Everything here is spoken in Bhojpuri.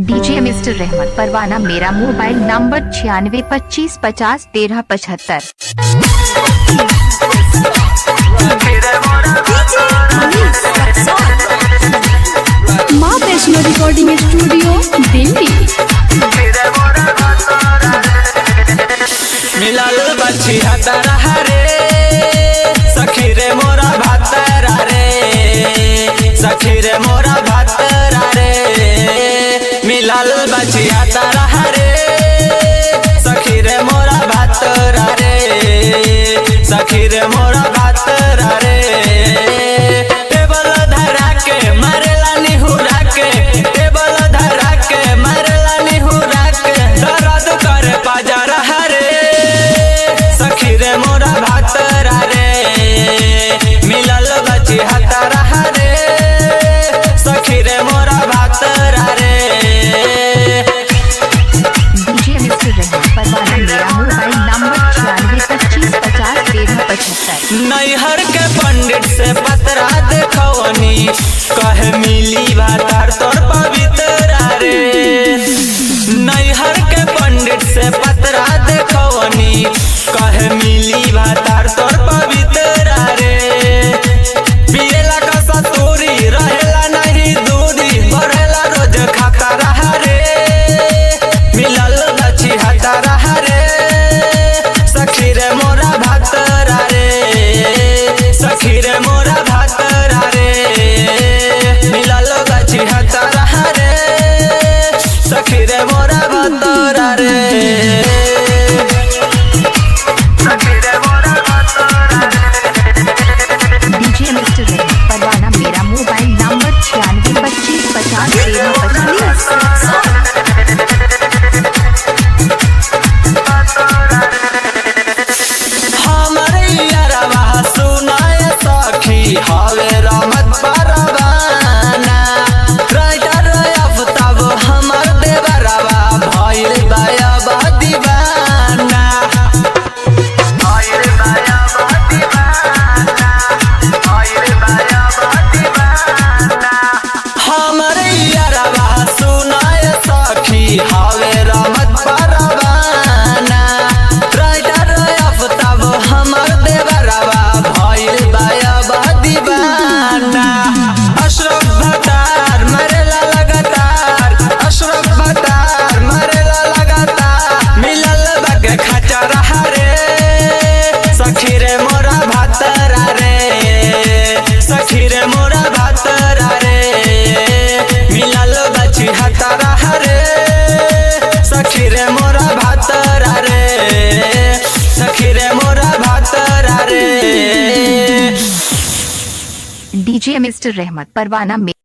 डीजे मिस्टर रहमत परवाना। मेरा मोबाइल नंबर 9625501375। माँ वैष्णो रिकॉर्डिंग स्टूडियो दिल्ली। मिलल बच्ची हतरा रे सखी रे मोरा भातरा रे, सखी रे मोरा भातरा रे। मिलल बच्ची हतरा रे सखी रे मोरा भातरा रे, सखी रे मोरा भातरा रे। टेबल धरा के मारेला निहुरा के, टेबल धरा के मारेला निहुरा के। दर्द करे पाजरा रे सखी रे मोरा भातरा रे। मिलल बच्ची हतरा रे सखी रे मोरा भातरा रे। डीजे मिस्टर रहमत परवाना। मेरा मोबाइल नंबर 9625501375। नैहर के पंडित से पतरा देखवनी, कहे मिली भातार तोर पवित्रा रे। नैहर के पंडित से पतरा देखवनी, कहे मिली भातार तोर पवित्रा रे। पियला का सतूरी रहेला नहीं दूरी, बढ़ेला रोज खतरा रे। मिलल बच्ची हतरा रे सखी रे मोरा भातरा रे, सखी रे मोरा भातरा रे। मिलल बच्ची हतरा रे सखी रे मोरा भातरा रे। डीजे मिस्टर रहमत परवाना। मेरा मोबाइल नंबर 9625501375। हमरे यारवा सुनाए सखी हवे रहमत परवाना। राइटर आफ्ताब हमर देवरवा भइल बायबा दीवाना, भइल बायबा दीवाना, भइल बायबा दीवाना। हमरे यारवा सुनाए सखी हवे रहमत परवाना। राइटर आफ्ताब हमर देवरवा भइल बायबा दीवाना। अशरफ भतार मरेला लगातार, अशरफ भतार मरेला लगातार। मिलल बगे खचरा रे सखी रे मोरा भातरा रे, सखी रे मोरा भातरा रे। मिलल बच्ची हतरा रे सखी रे मोरा भातरा रे, सखी रे मोरा भातरा रे। डीजे मिस्टर रहमत परवाना।